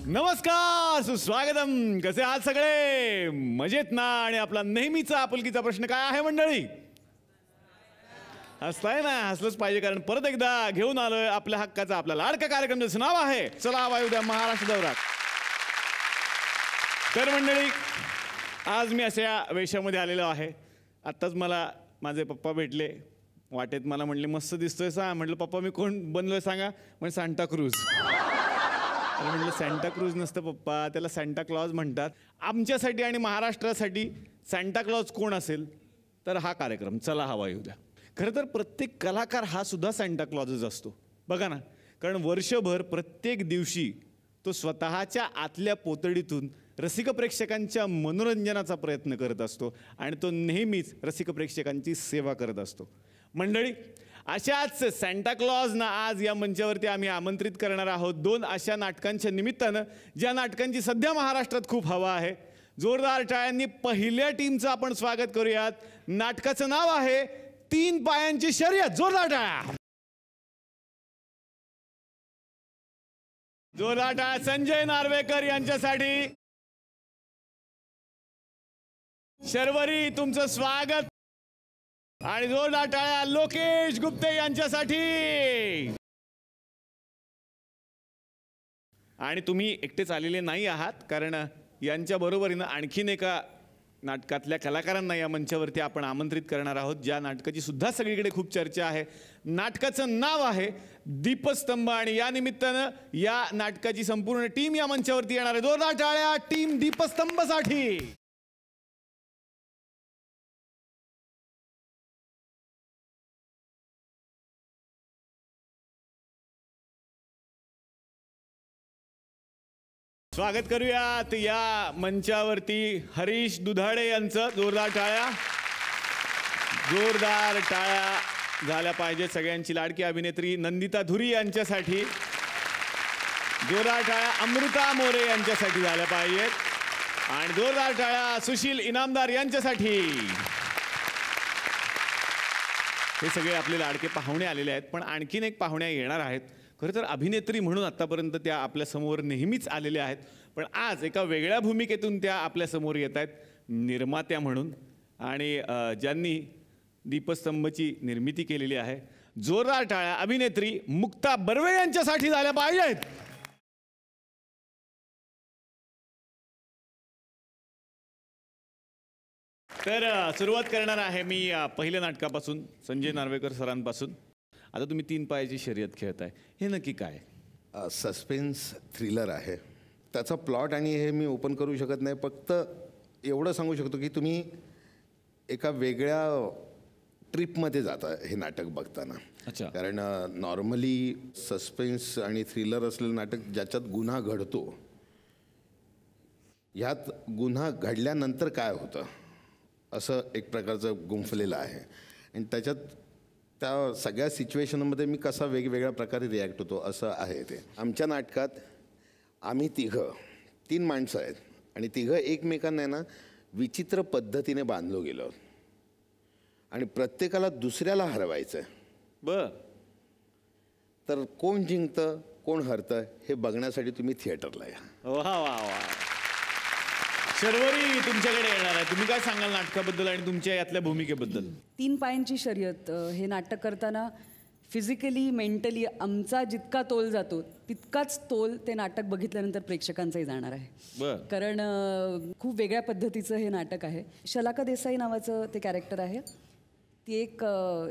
नमस्कार, सुस्वागतम. कसे आहात सगळे? मजेत ना? आणि आपला नेहमीचा आपुलकीचा प्रश्न काय आहे मंडळी? हसताय ना? हसलंच पाहिजे, कारण परत एकदा घेऊन आलोय आपल्या हक्काचा, आपला लाडका कार्यक्रम, ज्याचं नाव आहे चला हवा येऊ द्या महाराष्ट्र दौरा. तर मंडळी, आज मी अशा वेशामध्ये आलेलो आहे. आत्ताच मला माझे पप्पा भेटले. वाटेत मला म्हणले मस्त दिसतोय सा. म्हटलं पप्पा मी कोण बनलोय सांगा. म्हणजे सांता क्रूज. म्हटलं सॅन्टा क्रूज नसतं पप्पा, त्याला सॅन्टा क्लॉज म्हणतात. आमच्यासाठी आणि महाराष्ट्रासाठी सॅन्टा क्लॉज कोण असेल तर हा कार्यक्रम चला हवा येऊ द्या. खरं तर प्रत्येक कलाकार हा सुद्धा सॅन्टा क्लॉजच असतो बघा ना, कारण वर्षभर प्रत्येक दिवशी तो स्वतःच्या आतल्या पोतडीतून रसिक प्रेक्षकांच्या मनोरंजनाचा प्रयत्न करत असतो आणि तो नेहमीच रसिक प्रेक्षकांची सेवा करत असतो. मंडळी, अशाच सॅन्टा क्लॉजना आज या मंचावरती आम्ही आमंत्रित करणार आहोत 2 अशा नाटकांच्या निमित्तानं, ज्या नाटकांची सध्या महाराष्ट्रात खूप हवा आहे. जोरदार टाळ्यांनी पहिल्या टीमचं आपण स्वागत करूयात. नाटकाचं नाव आहे 3 पायांची शर्यत. जोरदार टाळ्या. जोरदार टाळ्या संजय नार्वेकर यांच्यासाठी. शर्वरी, तुमचं स्वागत. आणि जोरदार टाळ्या लोकेश गुप्ते यांच्यासाठी. आणि तुम्ही एकटेच आलेले नाही आहात, कारण यांच्या बरोबरीनं आणखीन एका नाटकातल्या कलाकारांना या मंचावरती आपण आमंत्रित करणार आहोत, ज्या नाटकाची सुद्धा सगळीकडे खूप चर्चा आहे. नाटकाचं नाव आहे दीपस्तंभ. आणि या निमित्तानं या नाटकाची संपूर्ण टीम या मंचावरती येणार आहे. जोरदार टाळ्या टीम दीपस्तंभसाठी. स्वागत करूयात या मंचावरती हरीश दुधाडे यांचं. जोरदार टाळ्या. जोरदार टाळ्या झाल्या पाहिजे सगळ्यांची लाडकी अभिनेत्री नंदिता धुरी यांच्यासाठी. जोरदार टाळ्या अमृता मोरे यांच्यासाठी झाल्या पाहिजेत. आणि जोरदार टाळ्या सुशील इनामदार यांच्यासाठी. हे सगळे आपले लाडके पाहुणे आलेले आहेत, पण आणखीन एक पाहुण्या येणार आहेत. खरं तर अभिनेत्री म्हणून आत्तापर्यंत त्या आपल्यासमोर नेहमीच आलेल्या आहेत, पण आज एका वेगळ्या भूमिकेतून त्या आपल्यासमोर येत आहेत, निर्मात्या म्हणून. आणि ज्यांनी दीपस्तंभची निर्मिती केलेली आहे. जोरदार टाळ्या अभिनेत्री मुक्ता बर्वे यांच्यासाठी झाल्या पाहिजेत. तर सुरुवात करणार आहे मी पहिल्या नाटकापासून, संजय नार्वेकर सरांपासून. आता तुम्ही 3 पायाची शर्यत खेळताय, हे नक्की काय? सस्पेन्स थ्रिलर आहे. त्याचा प्लॉट आणि हे मी ओपन करू शकत नाही. फक्त एवढं सांगू शकतो की तुम्ही एका वेगळ्या ट्रिपमध्ये जाता हे नाटक बघताना. अच्छा. कारण नॉर्मली सस्पेन्स आणि थ्रिलर असलेलं नाटक ज्याच्यात गुन्हा घडतो, ह्यात गुन्हा घडल्यानंतर काय होतं असं एक प्रकारचं गुंफलेलं आहे. आणि त्याच्यात त्या सगळ्या सिच्युएशनमध्ये मी कसा वेगवेगळ्या प्रकारे रिॲक्ट होतो असं आहे ते. आमच्या नाटकात आम्ही 3 माणसं आहेत आणि 3 एकमेकांना ना विचित्र पद्धतीने बांधलो गेलो आणि प्रत्येकाला दुसऱ्याला हरवायचं आहे. बरं. तर कोण जिंकतं कोण हरतं हे बघण्यासाठी तुम्ही थिएटरला या. वा वा वा. शर्वरी तुमच्याकडे येणार आहे. तुम्ही काय सांगाल नाटकाबद्दल आणि तुमच्या यातल्या भूमिकेबद्दल? 3 पायांची शर्यत हे नाटक करताना फिजिकली मेंटली आमचा जितका तोल जातो तितकाच तोल ते नाटक बघितल्यानंतर प्रेक्षकांचाही जाणार आहे. बरं. कारण खूप वेगळ्या पद्धतीचं हे नाटक आहे. शलाका देसाई नावाचं ते कॅरेक्टर आहे. ती एक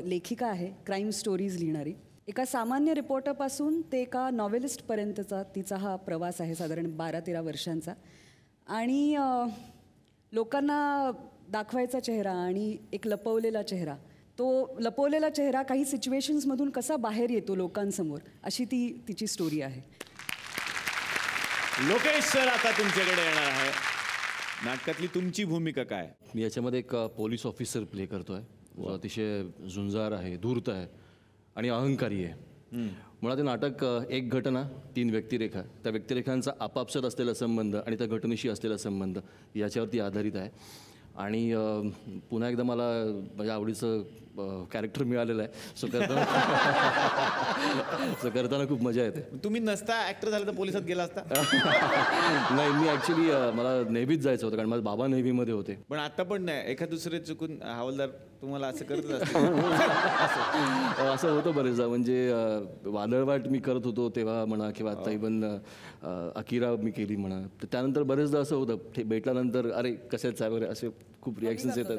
लेखिका आहे, क्राईम स्टोरीज लिहिणारी. एका सामान्य रिपोर्टरपासून ते एका नॉव्हेलिस्टपर्यंतचा तिचा हा प्रवास आहे, साधारण 12-13 वर्षांचा. आणि लोकांना दाखवायचा चेहरा आणि एक लपवलेला चेहरा, तो लपवलेला चेहरा काही सिच्युएशन्समधून कसा बाहेर येतो लोकांसमोर, अशी ती तिची स्टोरी आहे. लोकेश सर आता तुमच्याकडे येणार आहे. नाटकातली तुमची भूमिका काय? मी याच्यामध्ये एक पोलीस ऑफिसर प्ले करतो आहे, जो अतिशय झुंजार आहे, धूर्त आहे आणि अहंकारी आहे. मुळात हे नाटक एक घटना 3 व्यक्तिरेखा, त्या व्यक्तिरेखांचा आपापसात असलेला संबंध आणि त्या घटनेशी असलेला संबंध याच्यावरती आधारित आहे. आणि पुन्हा एकदा मला माझ्या आवडीचं कॅरेक्टर मिळालेलं आहे. सो करताना सो करताना खूप मजा येते. तुम्ही नसता ऍक्टर झालं तर पोलिसात गेला असता. नाही, मी ॲक्च्युली मला नेव्हीत जायचं होतं कारण माझे बाबा नेव्हीमध्ये होते. पण आता पण नाही, एखाद दुसरे चुकून हवालदार तुम्हाला असं करतच असते. असं होतं बरेचदा. म्हणजे वादळवाट मी करत होतो तेव्हा म्हणा किंवा आता इवन अकिरा मी केली म्हणा. तर त्यानंतर बरेचदा असं होतं ते भेटल्यानंतर अरे कशाच आहे वगैरे असे खूप रिॲक्शन्स येतात.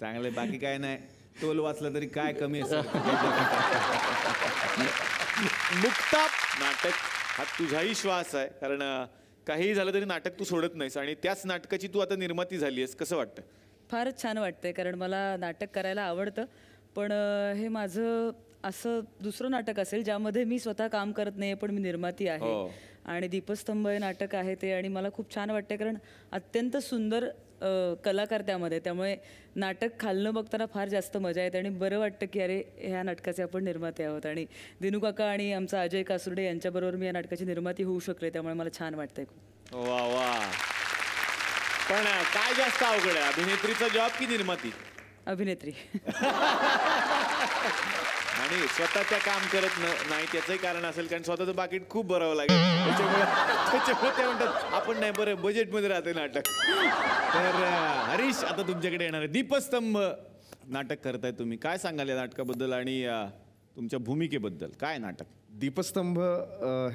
चांगले, बाकी काय नाही. टोल वाचला तरी काय कमी असेल. मुक्ता, नाटक हा तुझाही श्वास आहे, कारण काहीही झालं तरी नाटक तू सोडत नाहीस आणि त्याच नाटकाची तू आता निर्माती झाली आहेस. कसं वाटतं? फारच छान वाटतंय, कारण मला नाटक करायला आवडतं. पण हे माझं असं दुसरं नाटक असेल ज्यामध्ये मी स्वतः काम करत नाही पण मी निर्माती आहे. आणि दीपस्तंभ हे नाटक आहे ते, आणि मला खूप छान वाटतं कारण अत्यंत सुंदर कलाकार त्यामध्ये. त्यामुळे नाटक खालनं बघताना फार जास्त मजा येते आणि बरं वाटतं की अरे ह्या नाटकाचे आपण निर्माते आहोत. आणि दिनू काका आणि आमचा अजय कासुर्डे यांच्याबरोबर मी या नाटकाची निर्माती होऊ शकले, त्यामुळे मला छान वाटतंय खूप. वा वा. पण काय जास्त अवघड आहे, अभिनेत्रीचा जॉब की निर्माती? अभिनेत्री. आणि स्वतःच्या काम करत नाही त्याचंही कारण असेल, कारण स्वतःचं बाकीट खूप भरावं लागेल. त्याच्यामुळे ते म्हणतात आपण नाही, बरं बजेटमध्ये राहते नाटक. तर हरीश, आता तुमच्याकडे येणार आहे. दीपस्तंभ नाटक करताय तुम्ही, काय सांगाल या नाटकाबद्दल आणि तुमच्या भूमिकेबद्दल? काय नाटक? दीपस्तंभ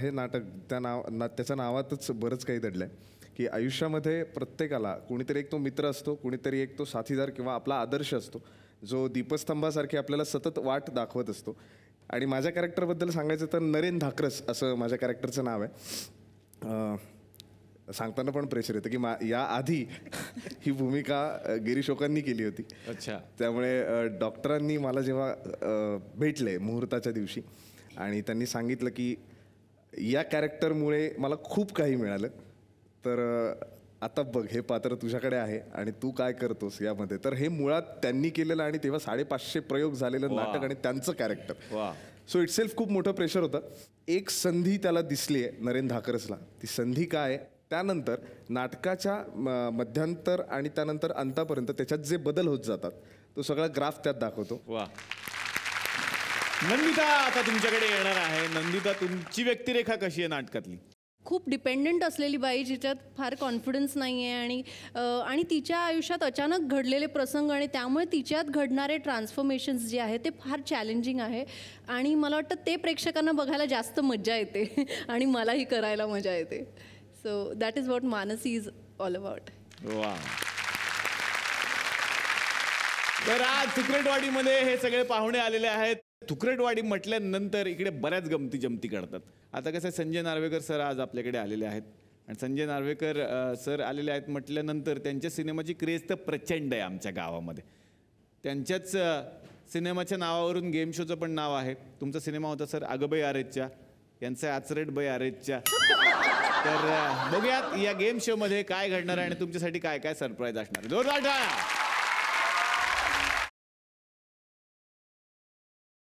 हे नाटक त्याच्या नावातच बरंच काही दडलं आहे की आयुष्यामध्ये प्रत्येकाला कोणीतरी एक तो मित्र असतो, कोणीतरी एक तो साथीदार किंवा आपला आदर्श असतो जो दीपस्तंभासारखी आपल्याला सतत वाट दाखवत असतो. आणि माझ्या कॅरेक्टरबद्दल सांगायचं तर नरेन धाकरस असं माझ्या कॅरेक्टरचं नाव आहे. सांगताना पण प्रेशर येतं की या आधी ही भूमिका गिरीशोकांनी केली होती. अच्छा. त्यामुळे डॉक्टरांनी मला जेव्हा भेटले मुहूर्ताच्या दिवशी आणि त्यांनी सांगितलं की या कॅरेक्टरमुळे मला खूप काही मिळालं, तर आता बघ हे पात्र तुझ्याकडे आहे आणि तू काय करतोस यामध्ये. तर हे मुळात त्यांनी केलेलं आणि तेव्हा 550 प्रयोग झालेलं नाटक आणि त्यांचं कॅरेक्टर. सो इटसेल्फ खूप मोठं प्रेशर होतं. एक संधी त्याला दिसली आहे नरेन धाकरसला. ती संधी काय आहे, त्यानंतर नाटकाच्या मध्यांतर आणि त्यानंतर अंतापर्यंत त्याच्यात जे बदल होत जातात तो सगळा ग्राफ त्यात दाखवतो. वा. नंदिता आता तुमच्याकडे येणार आहे. नंदिता, तुमची व्यक्तिरेखा कशी आहे नाटकातली? खूप डिपेंडंट असलेली बाई जिच्यात फार कॉन्फिडन्स नाही आहे आणि तिच्या आयुष्यात अचानक घडलेले प्रसंग आणि त्यामुळे तिच्यात घडणारे ट्रान्सफॉर्मेशन्स जे आहे ते फार चॅलेंजिंग आहे. आणि मला वाटतं ते प्रेक्षकांना बघायला जास्त मजा येते आणि मलाही करायला मजा येते. So that is what Mansi is all about. वा. तर आज तुकरेटवाडीमध्ये हे सगळे पाहुणे आलेले आहेत. तुकरेटवाडी म्हटल्यानंतर इकडे बऱ्याच गमती जमती करतात. आता कसं संजय नार्वेकर सर आज आपल्याकडे आलेले आहेत आणि संजय नार्वेकर सर आलेले आहेत म्हटल्यानंतर त्यांच्या सिनेमाची क्रेज तर प्रचंड आहे आमच्या गावामध्ये. त्यांच्याच सिनेमाच्या नावावरून गेम शोचं पण नाव आहे. तुमचा सिनेमा होता सर अगबाई आरेच्या, यांचं आचरेटबाई आरेच्या. तर बघूयात या गेम शोमध्ये काय घडणार आहे आणि तुमच्यासाठी काय काय सरप्राईज असणार. जोरदार टाळ्या.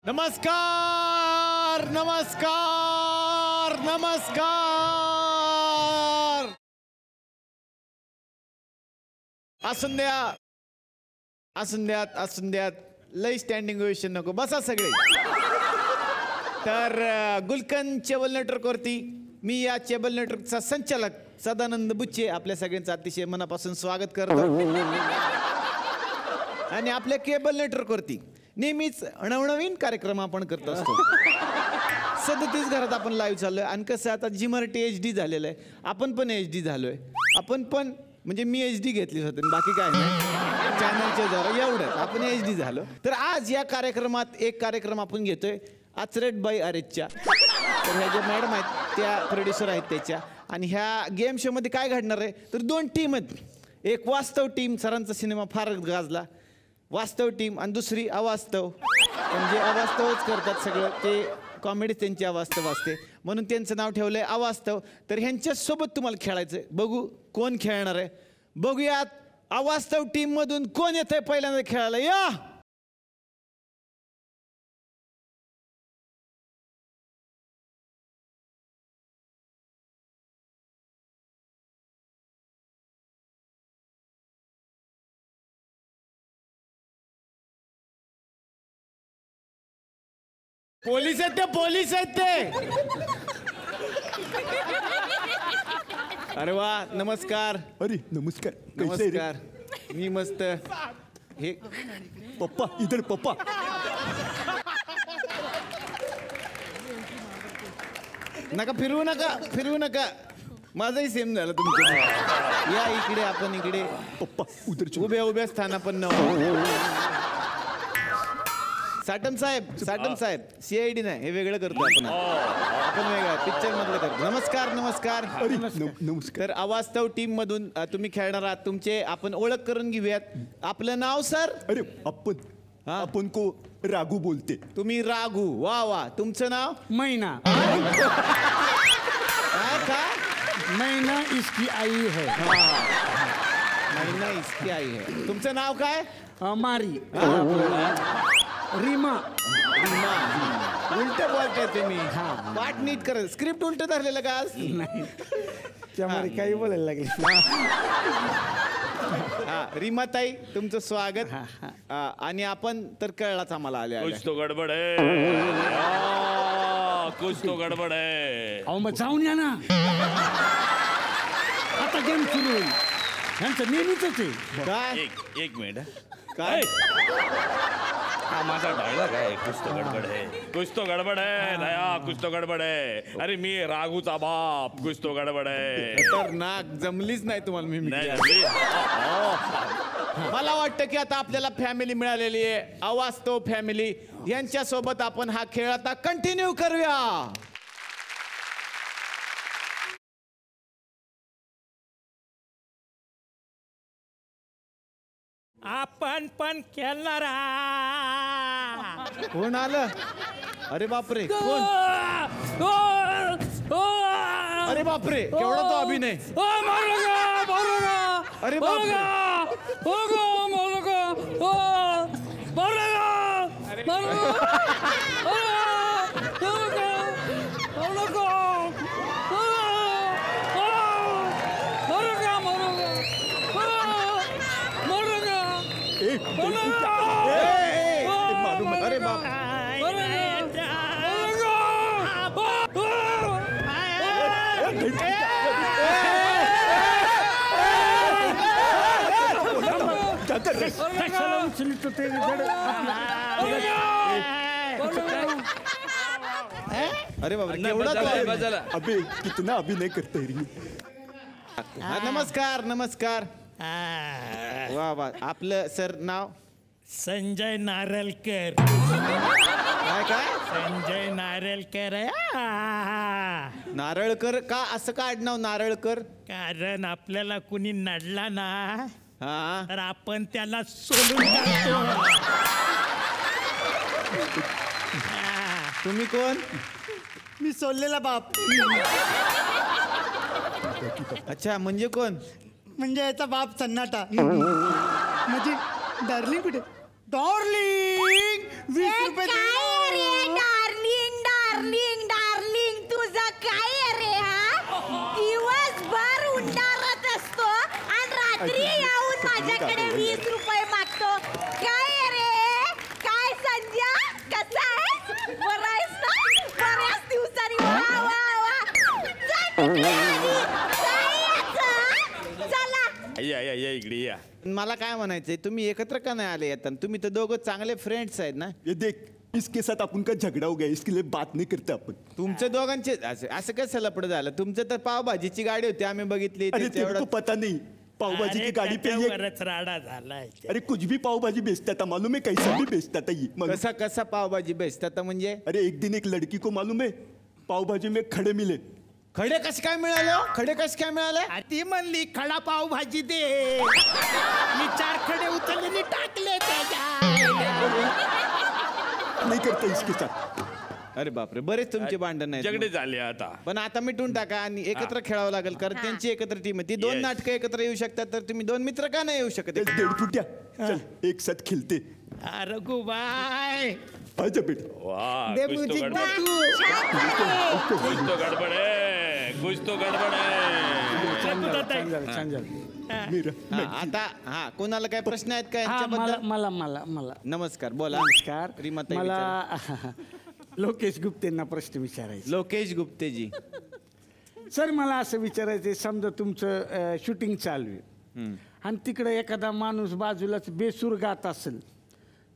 नमस्कार नमस्कार नमस्कार. असून द्या असून द्यात असून द्यात, लई स्टँडिंग ओवेशन नको, बसा सगळे. तर गुलकंद केबल नेटवर्कवरती मी या केबल नेटवर्कचा संचालक सदानंद बुच्चे आपल्या सगळ्यांचं अतिशय मनापासून स्वागत करतो. आणि आपल्या केबल नेटवर्कवरती नेहमीच नवनवीन कार्यक्रम आपण करत असतो. 37 घरात आपण लाईव्ह चाललोय आणि कसं आता जी मराठी HD झालेलं आहे, आपण पण HD झालोय. आपण पण म्हणजे मी HD घेतली होती, बाकी काय नाही, चॅनलचे जरा एवढंच आपण HD झालो. तर आज या कार्यक्रमात एक कार्यक्रम आपण घेतोय आचरेटबाई आरेच्या. तर ह्या ज्या मॅडम आहेत त्या प्रोड्युसर आहेत त्याच्या. आणि ह्या गेम शोमध्ये काय घडणार आहे तर 2 टीम आहेत. एक वास्तव टीम, सरांचा सिनेमा फार गाजला, वास्तव टीम, आणि दुसरी अवास्तव, म्हणजे अवास्तवच करतात सगळं ते, कॉमेडी त्यांची अवास्तव असते म्हणून त्यांचं नाव ठेवलंय अवास्तव. तर ह्यांच्यासोबत तुम्हाला खेळायचंय. बघू कोण खेळणार आहे. बघूयात अवास्तव टीम मधून कोण येतंय पहिल्यांदा खेळायला. या. पोलीस आहेत ते, पोलीस आहेत ते. अरे वा, नमस्कार. अरे नमस्कार. कैसे है रे? नमस्कार, मी मस्त. हे पप्पा इधर पप्पा. नका फिरवू नका, फिरवू नका. माझंही सेम झालं तुमचं. या इकडे, आपण इकडे. पप्पा उधर चलो. उभ्या उभ्या स्थानापन्न. साटम साहेब, साटम साहेब, CID नाही, हे वेगळं करतो आपण. आपण वेगळं पिक्चर मधलं करतो. नमस्कार, नमस्कार. अरे नमस्कार. तर अवास्तव टीम मधून तुम्ही खेळणार आहात. तुमचे आपण ओळख करून घेऊयात. आपलं नाव सर? अरे अपन को राघू बोलते. तुम्ही राघू. वा वा. तुमचं नाव? मैना. काय? मैना इसकी आई है. महिना इसकी आई है. तुमचं नाव काय? मारी. रीमा. रीमा. उलट बोलताय तुम्ही. पाठ नीट कर. स्क्रिप्ट उलट धरलेलं का आज? त्यामुळे काही बोलायला लागले. हा, रीमाताई, तुमचं स्वागत. आणि आपण तर कळलाच आम्हाला आले. कुछ तो गडबड है. कुछ तो गडबड है. अहो मग जाऊन या ना. आता गेम सुरू होईल. ह्यांचं नेहमीच आहे. काय? एक मिनिट. काय? हा माझा डायलॉग आहे. कुछ तो गडबड है. कुछ तो गडबड है दया. कुछ तो गडबड है. अरे मी राघूचा बाप. कुछ तो गडबड है. खतरनाक. जमलीच नाही तुम्हाला मी. नाही. मला वाटतं की आता आपल्याला फॅमिली मिळालेली आहे. अवास्तव फॅमिली. यांच्या सोबत आपण हा खेळ आता कंटिन्यू करूया. आपण पण खेळणार. कोण आलं? अरे बापरे, कोण? अरे बापरे, केवढा तो अभिनय. अरे अरे बाप. अरे बाबा, केवढा तो अभिनय. अबे कितना अभिनय करते रे. नमस्कार, नमस्कार. वा वा. आपलं सर नाव? संजय नारळकर. काय काय? संजय नारळकर आहे. नारळकर का? असं का आडनाव नारळकर? कारण आपल्याला कुणी नडला ना हा, तर आपण त्याला सोडून टाकतो. तुम्ही कोण? मी सोडलेला बाप. अच्छा, म्हणजे कोण? म्हणजे याचा बाप सन्नाटा. म्हणजे डार्लिंग कुठे? डार्लिंग 20 रुपये. डार्लिंग डार्लिंग डार्लिंग तुझं काय रे? हा दिवसभर उंडारत असतो आणि रात्री येऊन माझ्याकडे 20 रुपये मागतो. काय रे? काय संध्या, कसा आहेस? बरं आहेस ना? बऱ्याच दिवसांनी. वा वा वा. चला. या इकडे या. मला काय म्हणायचंय, तुम्ही एकत्र का नाही आले येतात? तुम्ही तर दोघं चांगले फ्रेंड्स आहेत ना. ये देख इसके साथ अपन का झगड़ा हो गया, इसके लिए बात नहीं करते अपन. तुमच्या दोघांचे असं कसं लपड झालं? तुमचं तर पावभाजीची गाडी होती, आम्ही बघितली. अरे तेरे को पता नहीं, पाव भाजी की गाड़ी पे ये राडा झालाय. अरे कुछ भी पाव भाजी बेचता था, मालूम है? कैसा भी बेचता था ये. कसा कसा पावभाजी बेचतात म्हणजे? अरे एक दिन एक लड़की को मालूम है पाव भाजी में खड़े मिले. खडे कसे काय मिळाले? खडे कसे काय मिळाले? ती म्हणली खडा पाव भाजी दे. मी 4 खडे उचलले टाकले नहीं करते इसके साथ. अरे बापरे, बरेच तुमचे भांडण आहेत. झगडे झाले आता. पण आता मिटून टाका आणि एकत्र खेळावं लागेल, कारण त्यांची एकत्र टीम आहे. ती 2 नाटकं एकत्र येऊ शकतात, तर तुम्ही 2 मित्र का नाही येऊ शकत? 1.5 फुटिया चल एक साथ खेलते. रघु बाय. आजा बेटा. वाह, दे कुछ तो म्युझिक गडबड. कुछ तो गडबड है. कुछ तो गडबड है. छान झालं. मेरा आता कोणाला काय प्रश्न आहेत का यांच्याबद्दल? मला नमस्कार, बोला. नमस्कार. रीमाताई मला लोकेश गुप्तेंना प्रश्न विचारायचा. लोकेश गुप्तेजी. सर मला असं विचारायचं, समजा तुमचं शूटिंग चालू आहे आणि तिकडे एखादा माणूस बाजूलाच बेसूर गात असेल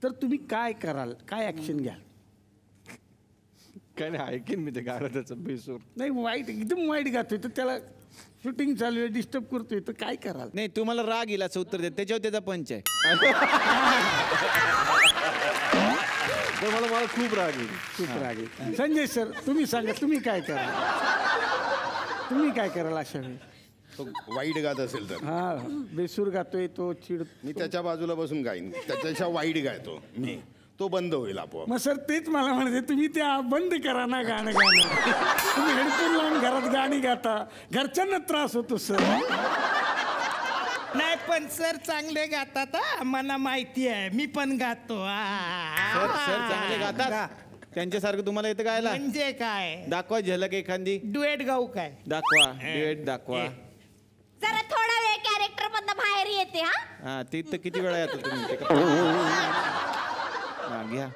तर तुम्ही काय कराल, काय ऍक्शन घ्याल? काय नाही, ऐकेन मी ते गाणं त्याचं बेसूर. नाही वाईट, एकदम वाईट गातोय तर त्याला शूटिंग चालू आहे डिस्टर्ब करतोय तर काय कराल? नाही तुम्हाला राग येईल असं उत्तर देत, त्याच्यावर त्याचा पंच आहे. तर मला खूप राग येईल. खूप राग आहे. संजय सर तुम्ही सांगा, तुम्ही काय कराल? तुम्ही काय कराल अशा वेळी? तो वाईट गात असेल तर हा बेसूर गातोय तो चिड, मी त्याच्या बाजूला बसून गाईन, त्याच्यापेक्षा वाईट गायतो मी, तो बंद होईल आपोआप. मग सर तेच मला म्हणायचे, तुम्ही त्या बंद करा ना गाणं तुम्ही हेडफोन लावून घरात गाणी गाता, घरच्यांना त्रास होतो सर. नाही पण सर चांगले गातात हा, मला माहिती आहे, मी पण गातो. सर चांगले गातात, त्यांच्यासारखं तुम्हाला येतं गायला? म्हणजे काय? दाखवा झलक एखादी. डुएट गाऊ काय? दाखवा डुएट दाखवा. जरा थोडा वेळ कॅरेक्टर मधनं बाहेर येते. हा ते तर किती वेळा येतो तुम्ही? हा घ्या.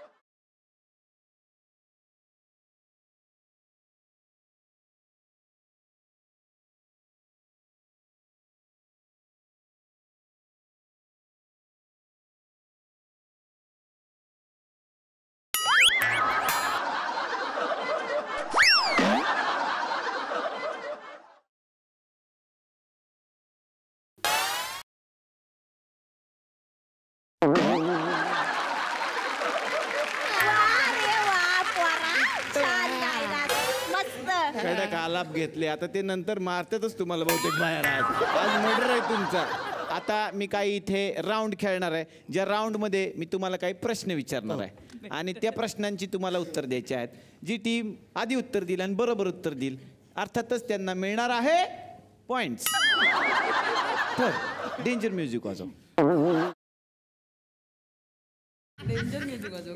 कडक आलाप घेतले, आता ते नंतर मारतातच तुम्हाला बहुतेक बाहेर. आज मर्डर आहे तुमचा. आता मी काही इथे राऊंड खेळणार आहे, ज्या राऊंडमध्ये मी तुम्हाला काही प्रश्न विचारणार आहे आणि त्या प्रश्नांची तुम्हाला उत्तर द्यायची आहेत. जी टीम आधी उत्तर देईल आणि बरोबर उत्तर देईल अर्थातच त्यांना मिळणार आहे पॉइंट्स. तर डेंजर म्युझिक वाजव.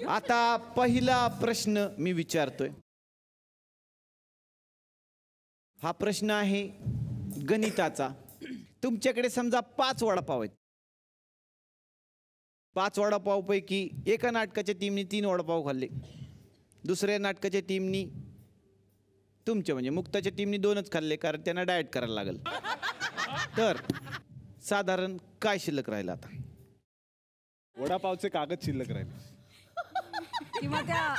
आता पहिला प्रश्न मी विचारतोय. हा प्रश्न आहे गणिताचा. तुमच्याकडे समजा 5 वडापाव आहेत. 5 वडापावपैकी एका नाटकाच्या टीमनी 3 वडापाव खाल्ले, दुसऱ्या नाटकाच्या टीमनी, तुमच्या म्हणजे मुक्ताच्या टीमनी 2च खाल्ले कारण त्यांना डाएट करायला लागेल. तर साधारण काय शिल्लक राहिलं आता? वडापावचे कागद शिल्लक राहिले. किंवा त्या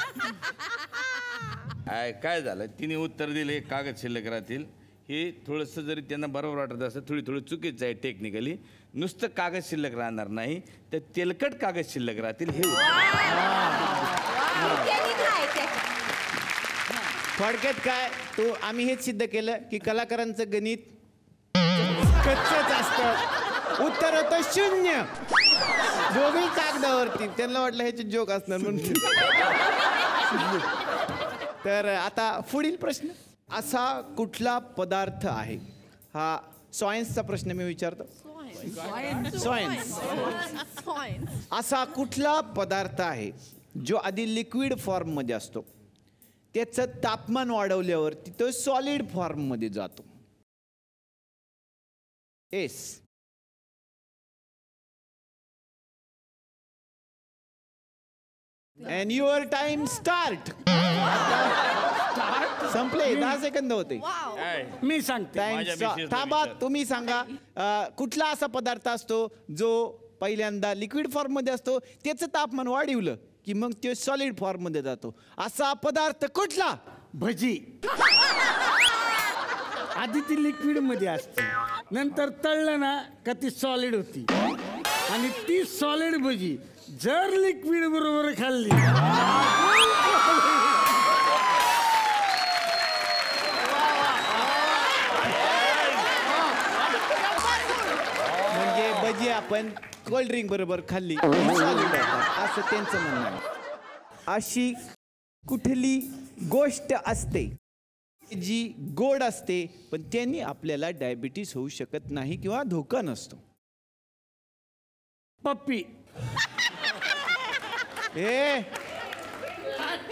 काय झालं, तिने उत्तर दिले कागद शिल्लक राहतील. हे थोडंसं जरी त्यांना बरोबर वाटत असतं, थोडी चुकीचं आहे टेक्निकली. नुसतं कागद शिल्लक राहणार नाही तर तेलकट कागद शिल्लक राहतील. हे थोडक्यात काय, तो आम्ही हेच सिद्ध केलं की कलाकारांचं गणित कच्चंच असतं. उत्तर होतं 0. दोघी कागदावरती. त्यांना वाटलं ह्याचे जोक असणार म्हणून. तर आता पुढील प्रश्न. असा कुठला पदार्थ आहे, हा सायन्सचा प्रश्न मी विचारतो. सायन्स. असा कुठला पदार्थ आहे जो आधी लिक्विड फॉर्ममध्ये असतो, त्याचं तापमान वाढवल्यावर तो सॉलिड फॉर्ममध्ये जातो? S. And your time start. संपले, 10 सेकंद होते. मी सांगते. थांबा, तुम्ही सांगा. कुठला असा पदार्थ असतो जो पहिल्यांदा लिक्विड फॉर्म मध्ये असतो, त्याचं तापमान वाढवलं की मग ते सॉलिड फॉर्म मध्ये जातो? असा पदार्थ कुठला? भजी. आधी ती लिक्विड मध्ये असते, नंतर तळलं ना का ती सॉलिड होती, आणि ती सॉलिड भजी जर लिक्विड बरोबर खाल्ली म्हणजे भजी आपण कोल्ड ड्रिंक बरोबर खाल्ली असं त्यांचं म्हणणं आहे. अशी कुठली गोष्ट असते जी गोड असते पण त्यांनी आपल्याला डायबिटीस होऊ शकत नाही किंवा धोका नसतो? पप्पी.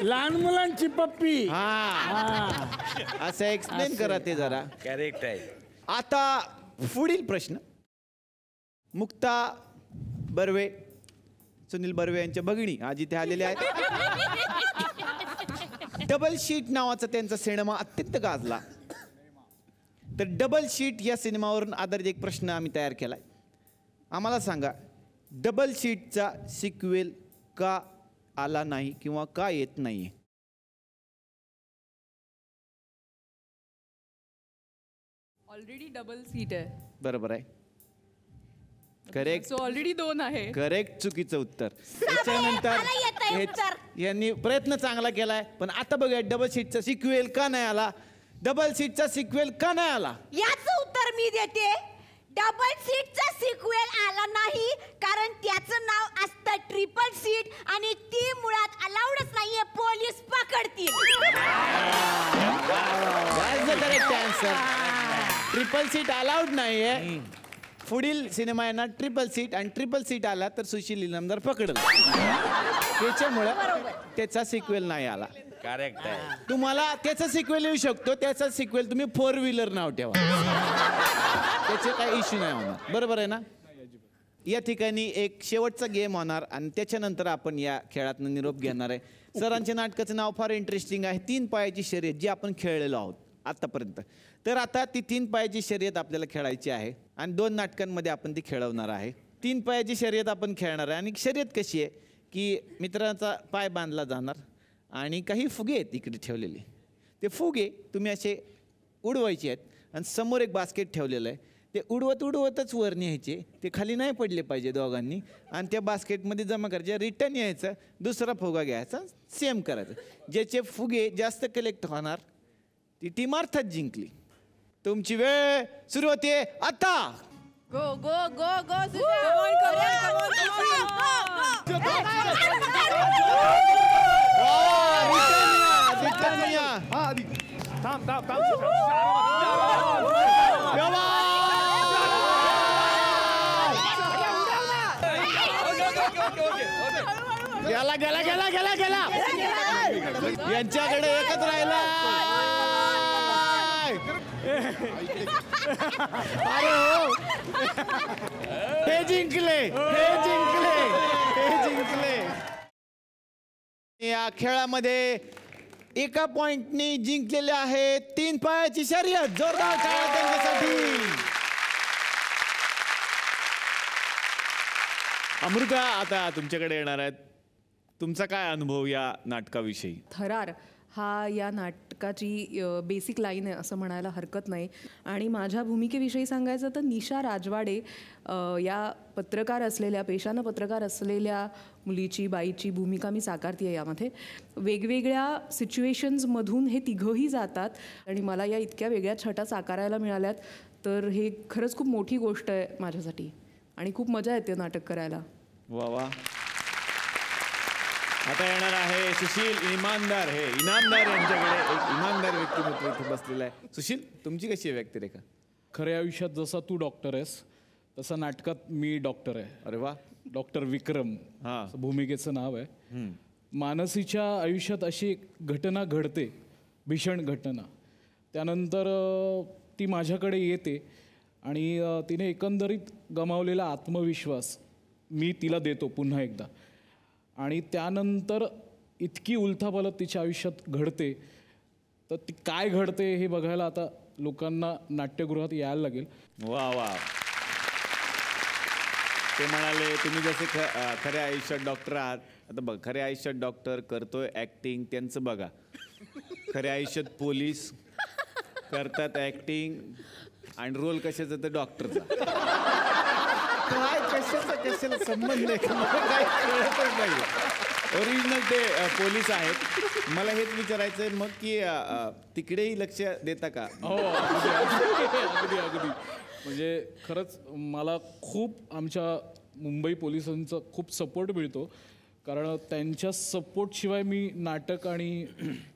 लहान मुलांची पप्पी. असं एक्सप्लेन करा ते जरा. करेक्ट आहे. आता पुढील प्रश्न. मुक्ता बर्वे, सुनील बर्वे यांच्या भगिनी आज इथे आलेल्या आहेत. डबल शीट नावाचा त्यांचा सिनेमा अत्यंत गाजला. तर डबल शीट या सिनेमावरून आधारित एक प्रश्न आम्ही तयार केला आहे. आम्हाला सांगा, डबल शीटचा सिक्वेल का आला नाही किंवा का येत नाही आहे? ऑलरेडी डबल सीट आहे. बरोबर आहे. करेक्ट. सो ऑलरेडी 2 आहे. करेक्ट. चुकीचं उत्तर. त्याच्यानंतर यांनी प्रयत्न चांगला केलाय, पण आता बघूया डबल सीटचा सिक्वेल का नाही आला. डबल सीटचा सिक्वेल का नाही आला याचं उत्तर मी देते. डबल सीटचा सिक्वेल आला नाही कारण त्याचं नाव असतं ट्रिपल सीट आणि ती मुळात अलाउडच नाहीये, पोलीस पकडतील. Correct answer. Triple seat allowed नाहीये. पुढील सिनेमा आहे ना ट्रिपल सीट, आणि ट्रिपल सीट आला तर सुशील इनामदार पकडल. त्याच्यामुळं त्याचा सिक्वेल नाही आला. करेक्ट आहे. तुम्हाला त्याचा सिक्वेल येऊ शकतो. त्याचा सिक्वेल तुम्ही 4 व्हीलर नाव ठेवा, त्याचे काही इश्यू नाही होणार. बरोबर आहे ना. या ठिकाणी एक शेवटचा गेम होणार आणि त्याच्यानंतर आपण या खेळातनं निरोप घेणार आहे. सरांच्या नाटकाचं नाव फार इंटरेस्टिंग आहे, 3 पायाची शर्यत, जी आपण खेळलेलो आहोत आतापर्यंत. तर आता ती 3 पायाची शर्यत आपल्याला खेळायची आहे आणि 2 नाटकांमध्ये आपण ती खेळवणार आहे. 3 पायाची शर्यत आपण खेळणार आहे. आणि शर्यत कशी आहे की मित्रांचा पाय बांधला जाणार आणि काही फुगे आहेत इकडे ठेवलेले. ते फुगे तुम्ही असे उडवायचे आहेत आणि समोर एक बास्केट ठेवलेलं आहे. ते उडवत उडवतच वर न्यायचे, ते खाली नाही पडले पाहिजे दोघांनी, आणि त्या बास्केटमध्ये जमा करायचे. रिटर्न यायचं, दुसरा फुगा घ्यायचा, सेम करायचं. ज्याचे फुगे जास्त कलेक्ट होणार ती टीम अर्थात जिंकली. तुमची वेळ सुरू होते आता. गो गो गो गो. गेला गेला गेला गेला गेला. यांच्याकडे एकच राहिला. अरे हो, हे जिंकले, हे जिंकले, हे जिंकले. या खेळामध्ये एका पॉइंटनी जिंकलेले आहे 3 पायाची शर्यत. जोरदार टाळ्या त्यांच्यासाठी. अमृता, आता तुमच्याकडे येणार आहेत. तुमचा काय अनुभव या नाटकाविषयी? थरार हा या नाटकाची बेसिक लाईन आहे असं म्हणायला हरकत नाही. आणि माझ्या भूमिकेविषयी सांगायचं तर निशा राजवाडे या पत्रकार असलेल्या, पेशानं पत्रकार असलेल्या मुलीची, बाईची भूमिका मी साकारते आहे यामध्ये. वेगवेगळ्या सिच्युएशन्समधून हे तिघंही जातात आणि मला या इतक्या वेगळ्या छटा साकारायला मिळाल्यात, तर हे खरंच खूप मोठी गोष्ट आहे माझ्यासाठी आणि खूप मजा येते नाटक करायला. वा वा. आता येणार आहे सुशील इनामदार. हे इनामदार यांच्याकडे एक इमानदार व्यक्तिमत्व इथे बसलेलं आहे. सुशील, तुमची कशी आहे व्यक्तिरेखा? खऱ्या आयुष्यात जसा तू डॉक्टर आहेस तसा नाटकात मी डॉक्टर आहे. अरे वा. डॉक्टर विक्रम असं भूमिकेचं नाव आहे. मानसीच्या आयुष्यात अशी एक घटना घडते, भीषण घटना. त्यानंतर ती माझ्याकडे येते आणि तिने एकंदरीत गमावलेला आत्मविश्वास मी तिला देतो पुन्हा एकदा. आणि त्यानंतर इतकी उलथापालथ तिच्या आयुष्यात घडते, तर ती काय घडते हे बघायला आता लोकांना नाट्यगृहात यायला लागेल. वा वा. ते म्हणाले तुम्ही जसे खऱ्या आयुष्यात डॉक्टर आहात. आता बघ, खऱ्या आयुष्यात डॉक्टर करतोय ॲक्टिंग, त्यांचं बघा. खऱ्या आयुष्यात पोलीस करतात ॲक्टिंग आणि रोल कशाचा तर डॉक्टरचा. काय कशाला संबंध आहे काय कळतच नाही. ओरिजिनल ते पोलीस आहेत. मला हेच विचारायचं आहे मग की तिकडेही लक्ष देता का? हो, अगदी अगदी. म्हणजे खरंच मला खूप आमच्या मुंबई पोलिसांचा खूप सपोर्ट मिळतो, कारण त्यांच्या सपोर्टशिवाय मी नाटक आणि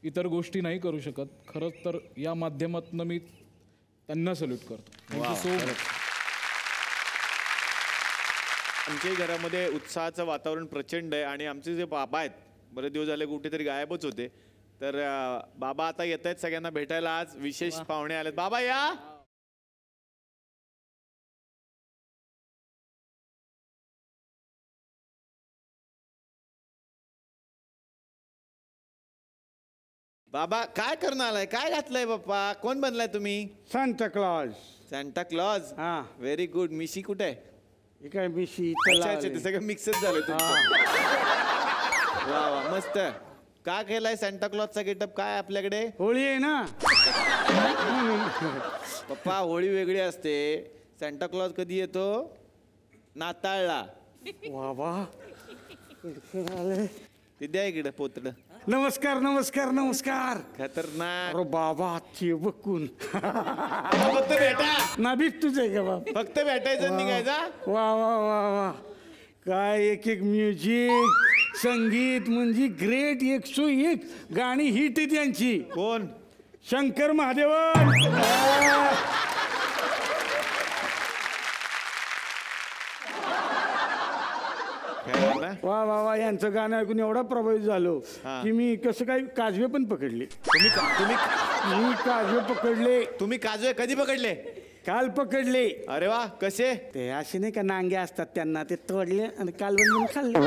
इतर गोष्टी नाही करू शकत. खरंच तर या माध्यमातून मी त्यांना सल्यूट करतो. Thank you so much. आमच्याही घरामध्ये उत्साहाचं वातावरण प्रचंड आहे आणि आमचे जे बाबा आहेत बरेच दिवस झाले कुठेतरी गायबच होते. तर बाबा आता येत आहेत सगळ्यांना भेटायला. आज विशेष पाहुणे आलेत. बाबा या. बाबा काय करून आलाय, काय घातलंय बाप्पा, कोण बनलाय तुम्ही? Santa Claus. Santa Claus. हा. Very good. मिशी कुठे आहे? हे काय मिशी अच्छा अच्छा, ते सगळं मिक्सच झालं तुमचं. वा वा मस्त. का केलाय सॅन्टा क्लॉजचा गेटअप? काय आपल्याकडे होळी आहे ना. पप्पा होळी वेगळी असते. सॅन्टा क्लॉज कधी येतो? नाताळला. वा वा. ते द्या इकडे पोतड. नमस्कार नमस्कार नमस्कार. खतरनाक. अरे बाबा ते बघून फक्त भेटा. नाभिक तुझे का बाप. फक्त भेटायचं निघायचा. वा वा वा वा. काय एक एक म्युझिक संगीत म्हणजे ग्रेट. 101 गाणी हिट आहे त्यांची. कोण? शंकर महादेवन. वा वा वा. यांचं गाणं ऐकून एवढा प्रभावित झालो की मी कसं काही काजवे पण पकडले. तुम्ही मी काजवे पकडले. तुम्ही काजवे कधी पकडले? काल पकडले. अरे वा. कसे? ते असे नाही का नांगे असतात त्यांना ते तोडले आणि काल बनवून खाल्ले.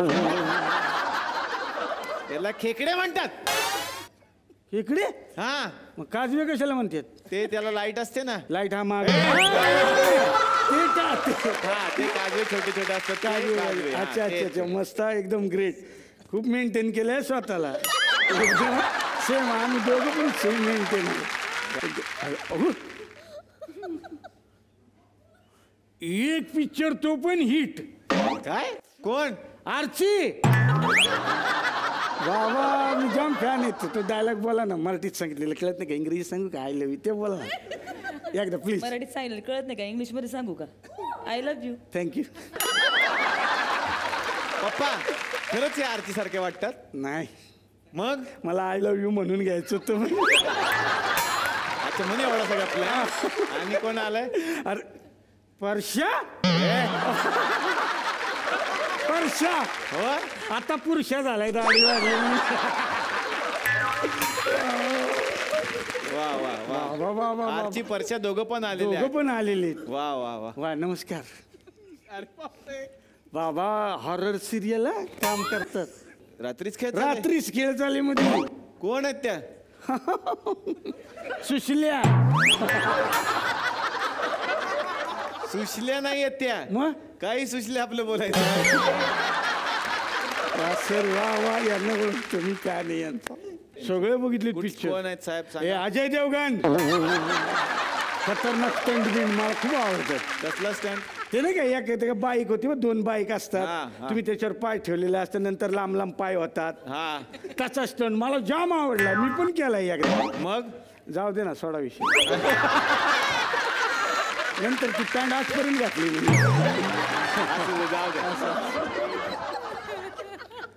त्याला खेकडे म्हणतात. खेकडे? हा. मग काजवे कशाला म्हणतात? ते त्याला लाईट असते ना. लाईट हा माग ते काजवे छोटे छोटे असतात. काजवे. अच्छा अच्छा अच्छा. मस्त एकदम ग्रेट. खूप मेंटेन केलंय स्वतःला. एकदम सेम. आम्ही दोघं पण सेम मेंटेन. एक पिक्चर तो पण हिट. काय? कोण? आर्ची. बाबा मी जाम फॅन आहे. तो डायलॉग बोला ना. मराठीत सांगितलेलं कळत नाही का? इंग्रजी सांगू का? आय लव्ह यू ते बोला ना एकदा प्लीज. मराठीत सांगितलं कळत नाही का? इंग्लिशमध्ये सांगू का? I love you. थँक्यू. पप्पा खरंच हे आरती सारखे वाटतात? नाही. मग मला आय लव्ह यू म्हणून घ्यायचं होतं. अच्छा म्हणे एवढा सगळा प्लॅन. आणि कोण आलाय? अरे परशा. परशा. हो. आता पुरुषा झालाय दाढी वाढली. वा वा वा. वा वा वा. आरची परशा दोघं पण आलेले दोघं आहेत. पण आलेले. वा वा वा. वा नमस्कार. बाबा हॉरर सिरियल काम करतात. रात्रीच खेळ. रात्रीच खेळ चाले मध्ये. कोण आहेत त्या? सुशल्या. सुशल्या नाही आहेत त्या. मग काही सुशल्या आपलं बोलायचं. सर वा वा. यांना बोलतो मी काय नाही यांचा. सगळे बघितले पिक्चर. कोण आहेत साहेब? हे अजय देवगण. खतरनाक स्टंट बिन मला खूप आवडतात. कसला स्टंट? ते नाही का एक बाईक होती. 2 बाईक असतात. तुम्ही त्याच्यावर पाय ठेवलेले असतात. नंतर लांब लांब पाय होतात. हा. त्याचा स्टंट मला जाम आवडला. मी पण केलाय एकदा. मग जाऊ दे ना सोडा विषय. नंतर ती पॅन्ट आजपर्यंत घातली मी. जाऊ दे.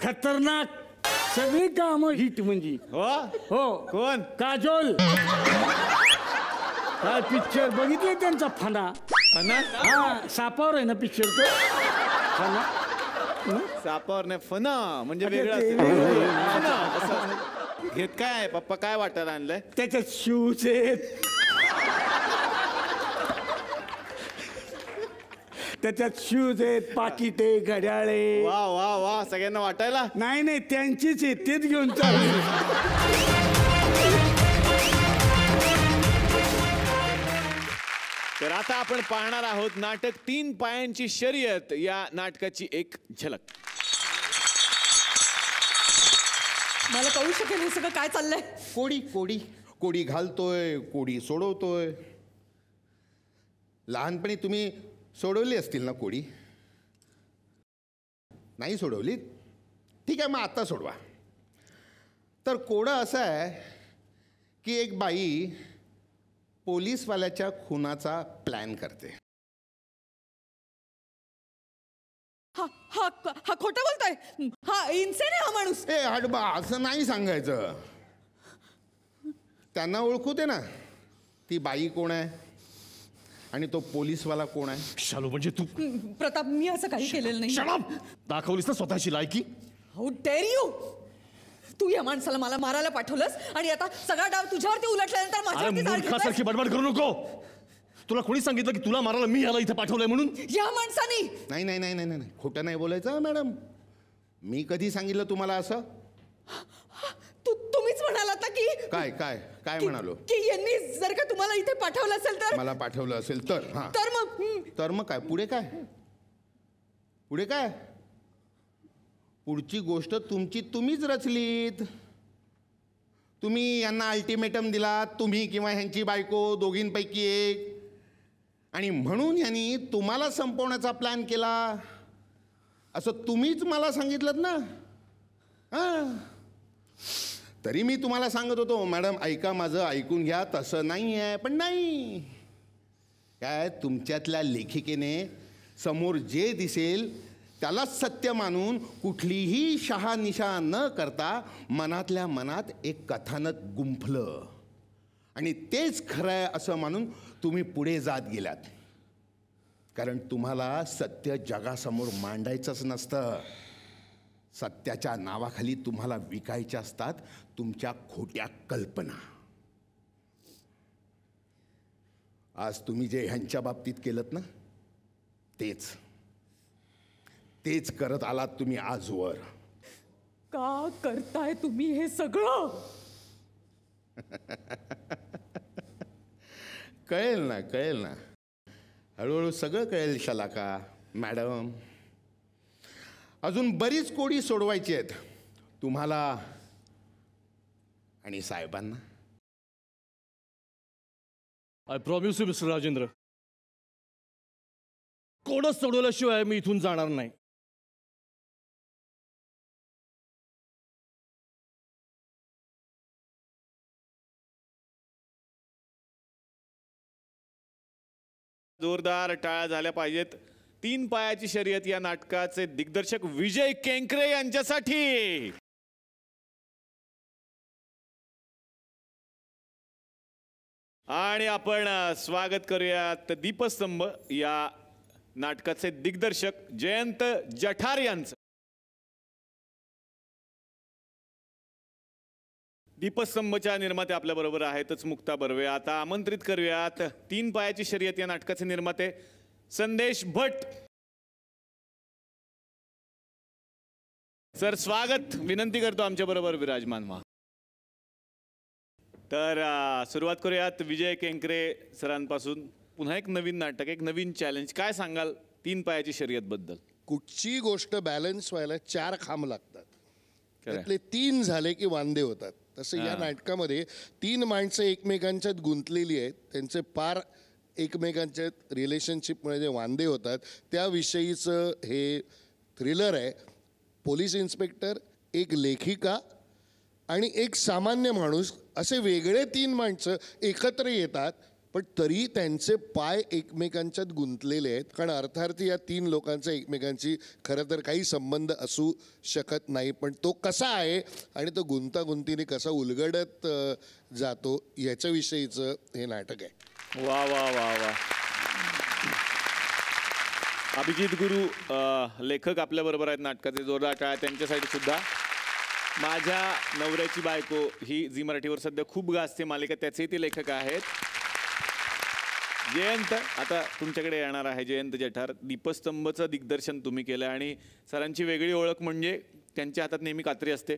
खतरनाक सगळी कामं हिट म्हणजे. हो हो. कोण? काजोल. काय पिक्चर बघितले त्यांचा फना. हा सापावर आहे ना पिक्चर तो. फना. सापावर नाही फना म्हणजे वेगळं असतं. घेत काय आहे पप्पा? काय वाटायला आणलंय? त्याच्यात शूज आहेत. त्याच्यात शूज आहेत, पाकिट आहे, घड्याळे. वा वा वा. सगळ्यांना वाटायला? नाही नाही त्यांचीच आहेत. तेच घेऊन चालू. तर आता आपण पाहणार आहोत नाटक 3 पायांची शर्यत या नाटकाची एक झलक. मला कळू शकेल हे सगळं काय चाललंय. कोडी घालतोय, कोडी सोडवतोय. लहानपणी तुम्ही सोडवली असतील ना कोडी? नाही सोडवली? ठीक आहे मग आता सोडवा. तर कोडं असं आहे की एक बाई पोलीसवाल्याच्या खुनाचा प्लॅन करते. हा हा हा खोटं बोलतोय. हा इन्सेन आहे हा माणूस. ए हडबा असं नाही सांगायचं. त्यांना ओळखू दे ना. ती बाई कोण आहे आणि तो पोलीसवाला कोण आहे. शालू म्हणजे तू. प्रताप मी असं काही केलेलं नाही. दाखवलीस ना स्वतःची लायकी. How dare you. तू या माणसाला मला मारायला पाठवलंस आणि आता सगळा डाव तुझ्यावरती उलटल्यानंतर माझ्यावरती जाळ घेतोयस. सारखी बडबड करू नको. तुला कोणी सांगितलं की तुला मारायला मी याला इथे पाठवलंय म्हणून? या माणसाने. नाही नाही नाही नाही नाही खोटं नाही बोलायचं मॅडम. मी कधी सांगितलं तुम्हाला असं? तुम्हीच म्हणालात ना की काय काय काय म्हणालो? की यांनी जर का तुम्हाला इथे पाठवलं असेल तर मला पाठवलं असेल तर हा तर मग काय पुढे काय पुढे काय पुढची गोष्ट तुम्हीच रचलीत. तुम्ही यांना अल्टिमेटम दिलात, तुम्ही किंवा ह्यांची बायको दोघींपैकी एक, आणि म्हणून यांनी तुम्हाला संपवण्याचा प्लॅन केला असं तुम्हीच मला सांगितलं ना. हां, तरी मी तुम्हाला सांगत होतो मॅडम ऐका माझं, ऐकून घ्या, तसं नाही आहे. पण नाही, काय तुमच्यातल्या लेखिकेने समोर जे दिसेल त्यालाच सत्य मानून कुठलीही शहानिशा न करता मनातल्या मनात एक कथानक गुंफलं आणि तेच खरं आहे असं मानून तुम्ही पुढे जात गेलात. कारण तुम्हाला सत्य जगासमोर मांडायचंच नसतं. सत्याच्या नावाखाली तुम्हाला विकायच्या असतात तुमच्या खोट्या कल्पना. आज तुम्ही जे ह्यांच्या बाबतीत केलंत ना, तेच करत आलात तुम्ही आजवर. का करताय तुम्ही हे सगळं? कळेल ना, हळूहळू सगळं कळेल शलाका मॅडम. अजून बरीच कोडी सोडवायची आहेत तुम्हाला आणि साहेबांना. I promise you mister Rajendra, कोडच सोडवल्याशिवाय मी इथून जाणार नाही. जोरदार टाळ्या झाल्या पाहिजेत. 3 पायाची शर्यत या नाटकाचे दिग्दर्शक विजय केंकरे यांच्यासाठी. आणि आपण स्वागत करूयात दीपस्तंभ या नाटकाचे दिग्दर्शक जयंत जठार यांचं. दीपस्तंभच्या निर्माते आपल्या बरोबर आहेतच मुक्ता बर्वे. आता आमंत्रित करूयात 3 पायाची शर्यत या नाटकाचे निर्माते संदेश भट. सर स्वागत, विनंती करतो आमच्या बरोबर विराजमान व्हा. तर सुरुवात करूयात विजय केंकरे सरांपासून. पुन्हा एक नवीन नाटक, एक नवीन चॅलेंज. काय सांगाल 3 पायाची शर्यत बद्दल? कुठची गोष्ट बॅलन्स व्हायला 4 खांब लागतात, त्यातले 3 झाले की वांदे होतात. तसं या नाटकामध्ये 3 माणसं एकमेकांच्यात गुंतलेली आहेत, त्यांचे पार एकमेकांच्या रिलेशनशिपमुळे जे वांदे होतात त्याविषयीचं हे थ्रिलर आहे. पोलीस इन्स्पेक्टर, एक लेखिका आणि एक सामान्य माणूस असे वेगळे 3 माणसं एकत्र येतात, पण तरी त्यांचे पाय एकमेकांच्यात गुंतलेले आहेत. कारण अर्थार्थी या 3 लोकांचा एकमेकांची खरं तर काही संबंध असू शकत नाही, पण तो कसा आहे आणि तो गुंतागुंतीने कसा उलगडत जातो याच्याविषयीचं हे नाटक आहे. वा वा वा वा. अभिजित गुरु लेखक आपल्या बरोबर आहेत नाटकाचे. जोरदार टाळ्या त्यांच्यासाठी सुद्धा. माझ्या नवऱ्याची बायको ही झी मराठीवर सध्या खूप गाजते मालिका, त्याचे ते लेखक आहेत. जयंत, आता तुमच्याकडे येणार आहे जयंत जठार. दीपस्तंभचं दिग्दर्शन तुम्ही केलं आणि सरांची वेगळी ओळख म्हणजे त्यांच्या हातात नेहमी कात्री असते.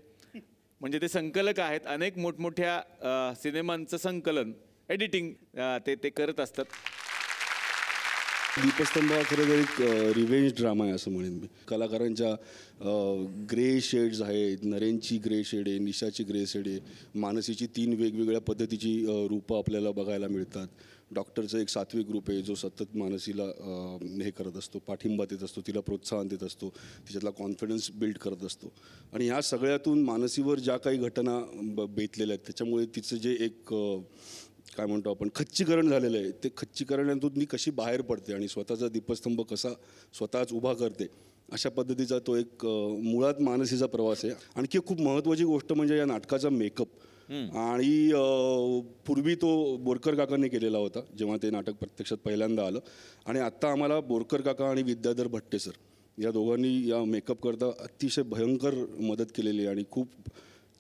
म्हणजे ते संकलक आहेत, अनेक मोठमोठ्या सिनेमांचं संकलन, एडिटिंग ते करत असतात. दीपस्तंभ हा खरं तर एक रिव्हेंज ड्रामा आहे असं म्हणेन मी. कलाकारांच्या ग्रे शेड्स आहेत, नरेनची ग्रे शेड आहे, निशाची ग्रे शेड आहे, मानसीची 3 वेगवेगळ्या पद्धतीची रूपं आपल्याला बघायला मिळतात. डॉक्टरचं एक सात्विक ग्रुप आहे जो सतत मानसीला हे करत असतो, पाठिंबा देत असतो, तिला प्रोत्साहन देत असतो, तिच्यातला कॉन्फिडन्स बिल्ड करत असतो. आणि ह्या सगळ्यातून मानसीवर ज्या काही घटना बेतलेल्या आहेत त्याच्यामुळे तिचं जे एक काय म्हणतो आपण खच्चीकरण झालेलं आहे, ते खच्चीकरणातून ती कशी बाहेर पडते आणि स्वतःचा दीपस्तंभ कसा स्वतःच उभा करते, अशा पद्धतीचा तो एक मुळात मानसीचा प्रवास आहे. आणखी खूप महत्त्वाची गोष्ट म्हणजे या नाटकाचा मेकअप. आणि पूर्वी तो बोरकर काकांनी केलेला होता जेव्हा ते नाटक प्रत्यक्षात पहिल्यांदा आलं, आणि आत्ता आम्हाला बोरकर काका आणि विद्याधर भट्टे सर या दोघांनी या मेकअप करता अतिशय भयंकर मदत केलेली आहे. आणि खूप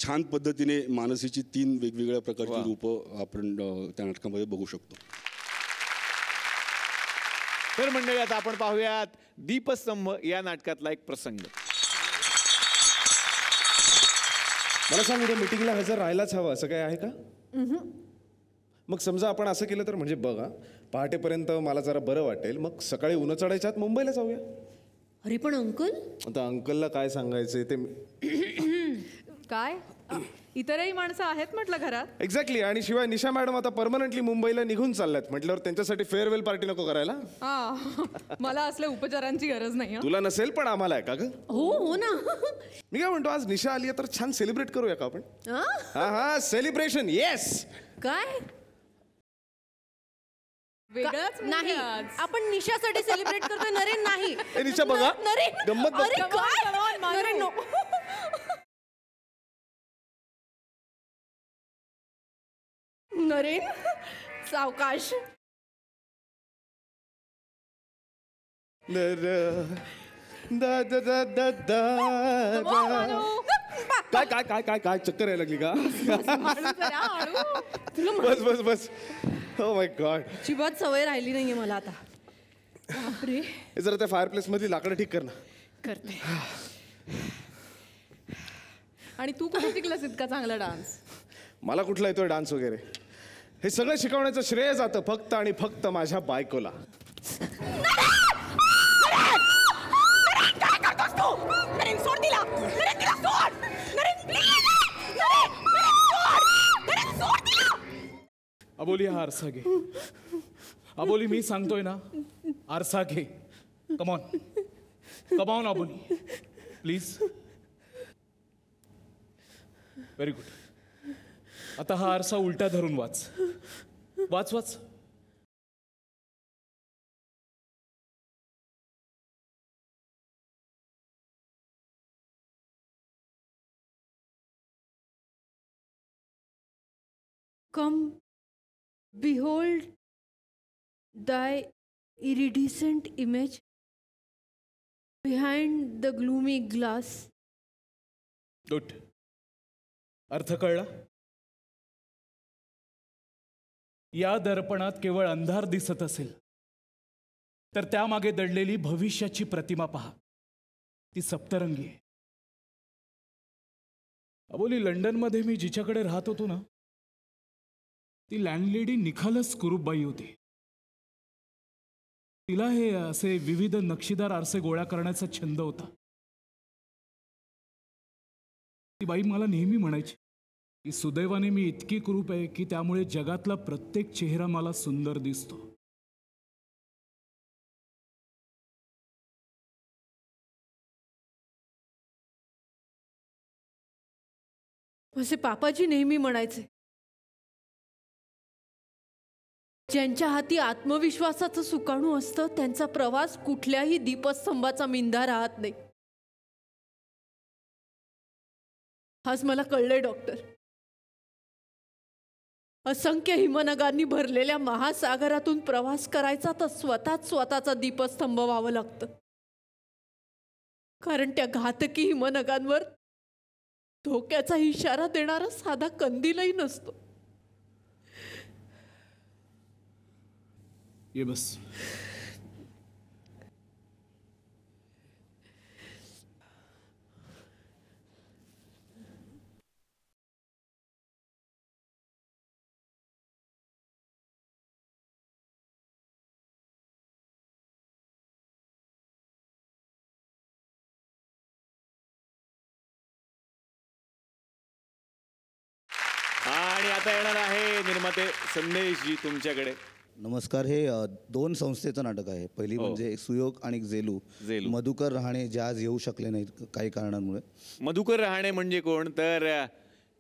छान पद्धतीने मानसीची 3 वेगवेगळ्या प्रकारची रूपं आपण त्या नाटकामध्ये बघू शकतो. तर मंडळी आता आपण पाहूयात दीपस्तंभ या नाटकातला एक प्रसंग. मला सांग, उद्या मिटिंगला हजर राहायलाच हवं असं काय आहे का? मग समजा आपण असं केलं तर, म्हणजे बघा, पहाटेपर्यंत मला जरा बरं वाटेल, मग सकाळी उन्हा चढायच्या आत मुंबईला जाऊया. अरे पण अंकल, आता अंकलला काय सांगायचंय ते. काय इतरही माणसं आहेत म्हटलं घरात. एक्झॅक्टली. आणि शिवाय निशा मॅडम आता परमनंटली मुंबईला निघून चालल्यात म्हटल्यावर त्यांच्यासाठी फेअरवेल पार्टी नको करायला? मला असल्या उपचारांची गरज नाही. तुला नसेल पण आम्हाला आहे का ग? हो ना. मी काय म्हणतो, आज निशा आली आहे तर छान सेलिब्रेट करूया का आपण? हा सेलिब्रेशन. येस. काय वेगळाच नाही, आपण निशासाठी सेलिब्रेट करतोय. नरेन नाही. निशा बघा, नरेन, गंमत अरे काय नरेन, नो. नरेन, सावकाश. काय काय काय काय काय चक्कर यायला लागली का? बस बस बस. ओ माय गॉड, अजिबात सवय राहिली नाहीये मला आता. बापरे. जरा त्या फायर प्लेस मध्ये लाकडं ठीक कर ना. करते. आणि तू कुठे शिकलास इतका चांगला डान्स? मला कुठला येतोय डान्स वगैरे? हे सगळं शिकवण्याचं श्रेय जातं फक्त आणि फक्त माझ्या बायकोला. अबोली हा आरसा घे. अबोली मी सांगतोय ना, आरसा घे. Come on come on Aboli, please. Very good. आता हा आरसा उलटा धरून वाच. वाच वाच. Come, behold thy iridescent image behind the gloomy glass. Good. अर्थ कळला? या दर्पणात केवळ अंधार दिसत असेल तर त्यामागे दडलेली भविष्याची प्रतिमा पहा. ती सप्तरंगी आहे. अबोली, लंडनमध्ये मी जिच्याकडे राहत होतो ना, ती लँडलेडी निखालस कुरूपबाई होती. तिला हे असे विविध नक्षीदार आरसे गोळा करण्याचा छंद होता. ती बाई मला नेहमी म्हणायची की सुदैवाने मी इतकी कुरूप आहे की त्यामुळे जगातला प्रत्येक चेहरा मला सुंदर दिसतो. असे पापाजी नेहमी म्हणायचे, ज्यांच्या हाती आत्मविश्वासाचं सुकाणू असतं त्यांचा प्रवास कुठल्याही दीपस्तंभाचा मिंधा राहत नाही. आज मला कळलंय डॉक्टर. असंख्य हिमनगांनी भरलेल्या महासागरातून प्रवास करायचा तर स्वतःच स्वतःचा दीपस्तंभ व्हावं लागतं. कारण त्या घातकी हिमनगांवर धोक्याचा इशारा देणारा साधा कंदीलही नसतो. ये बस. आणि आता येणार आहे निर्माते संदेशजी तुमच्याकडे. नमस्कार. हे दोन संस्थेचं नाटक आहे. पहिली म्हणजे एक सुयोग आणि एक झेलू. मधुकर रहाणे जे आज येऊ शकले नाहीत काही कारणांमुळे. मधुकर रहाणे म्हणजे कोण तर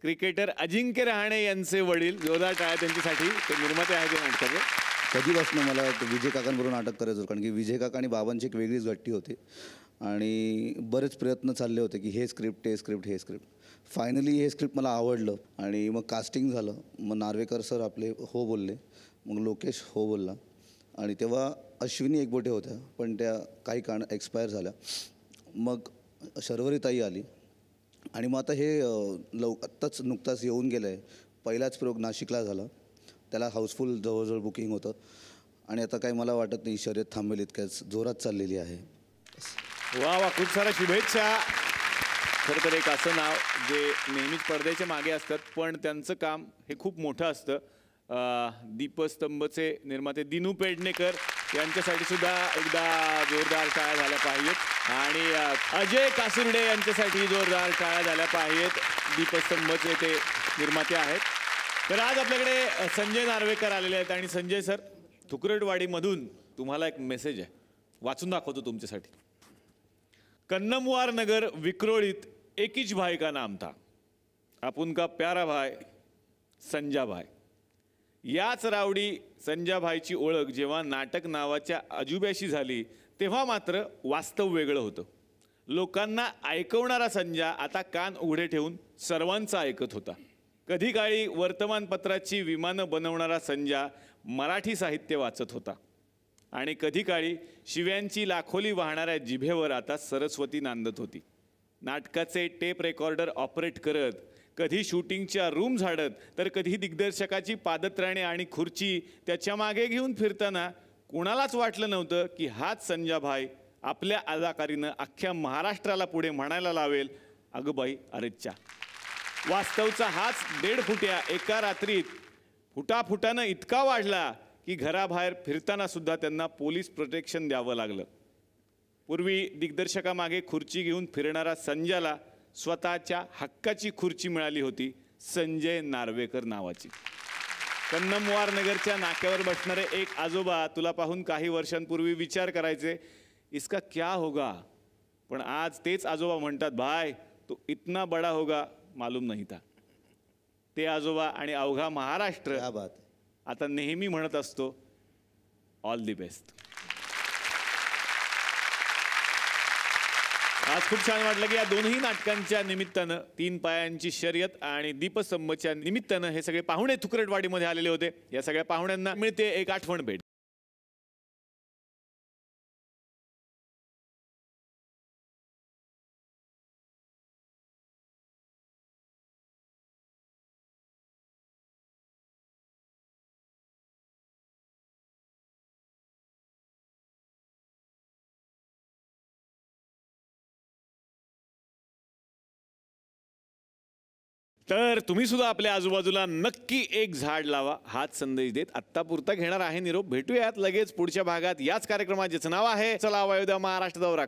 क्रिकेटर अजिंक्य रहाणे यांचे वडील. जोरदार टाळ्या त्यांच्यासाठी. ते निर्माते आहेत नाटकाचे. कधीपासून मला विजय काकांबरोबर नाटक करायचं होतं, कारण की विजय काका आणि बाबांची एक वेगळीच गट्टी होती आणि बरेच प्रयत्न चालले होते की हे स्क्रिप्ट हे स्क्रिप्ट हे स्क्रिप्ट. फायनली हे स्क्रिप्ट मला आवडलं आणि मग कास्टिंग झालं. मग नार्वेकर सर आपले हो बोलले, मग लोकेश हो बोलला आणि तेव्हा अश्विनी एकबोटे होत्या पण त्या काही कारण एक्सपायर झाल्या. मग शर्वरीताई आली आणि मग आता हे आत्ताच नुकताच येऊन गेलं आहे. पहिलाच प्रयोग नाशिकला झाला, त्याला हाऊसफुल जवळजवळ बुकिंग होतं आणि आता काही मला वाटत नाही शर्यत थांबेल, इतक्याच जोरात चाललेली आहे. वा वा, खूप साऱ्या शुभेच्छा. खरं तर एक असं नाव जे नेहमीच पडद्याच्या मागे असतात पण त्यांचं काम हे खूप मोठं असतं. दीपस्तंभचे निर्माते दिनू पेडणेकर यांच्यासाठी सुद्धा एकदा जोरदार टाळ्या झाल्या पाहिजेत आणि अजय कासुर्डे यांच्यासाठी जोरदार टाळ्या झाल्या पाहिजेत. दीपस्तंभचे ते निर्माते आहेत. तर आज आपल्याकडे संजय नार्वेकर आलेले आहेत आणि संजय सर, थुकरटवाडीमधून तुम्हाला एक मेसेज आहे, वाचून दाखवतो तुमच्यासाठी. कन्नमवार नगर विक्रोळीत एकीच भाई का नाम था, आपण का प्यारा भाई संजा भाई. याच रावडी संजा भाईची ओळख जेव्हा नाटक नावाच्या अजुब्याशी झाली तेव्हा मात्र वास्तव वेगळं होतं. लोकांना ऐकवणारा संजा आता कान उघडे ठेवून सर्वांचं ऐकत होता. कधी काळी वर्तमानपत्राची विमानं बनवणारा संजा मराठी साहित्य वाचत होता आणि कधी काळी शिव्यांची लाखोली वाहणाऱ्या जिभेवर आता सरस्वती नांदत होती. नाटकाचे टेप रेकॉर्डर ऑपरेट करत, कधी शूटिंगच्या रूम झाडत, तर कधी दिग्दर्शकाची पादत्राणे आणि खुर्ची त्याच्या मागे घेऊन फिरताना कुणालाच वाटलं नव्हतं की हाच संजा भाई आपल्या अदाकारीनं अख्ख्या महाराष्ट्राला पुढे म्हणायला लावेल, अगं बाई अरेच्चा. वास्तवचा हाच 1.5 फुट्या एका रात्रीत फुटाफुटानं इतका वाढला की घराबाहेर फिरताना सुद्धा त्यांना पोलीस प्रोटेक्शन द्यावं लागलं. पूर्वी दिग्दर्शकामागे खुर्ची घेऊन फिरणारा संजाला स्वतःच्या हक्काची खुर्ची मिळाली होती, संजय नार्वेकर नावाची. कन्नमवार नगरच्या नाक्यावर बसणारे एक आजोबा तुला पाहून काही वर्षांपूर्वी विचार करायचे, इसका क्या होगा, पण आज तेच आजोबा म्हणतात, भाई तो इतना बडा होगा मालूम नहीं था. ते आजोबा आणि अवघा महाराष्ट्र आता नेहमी म्हणत असतो, ऑल दी बेस्ट. आज खूप छान वाटलं की या दोन्ही नाटकांच्या निमित्तानं 3 पायांची शर्यत आणि दीपस्तंभच्या निमित्तानं हे सगळे पाहुणे थुकरटवाडीमध्ये आलेले होते. या सगळ्या पाहुण्यांना मिळते एक आठवण भेट. तर तुम्ही सुद्धा आपल्या आजूबाजूला नक्की एक झाड लावा हाच संदेश देत आत्तापुरता घेणार आहे निरोप. भेटूयात लगेच पुढच्या भागात याच कार्यक्रमात, ज्याचं नाव आहे चला अयोध्या महाराष्ट्र दौरा.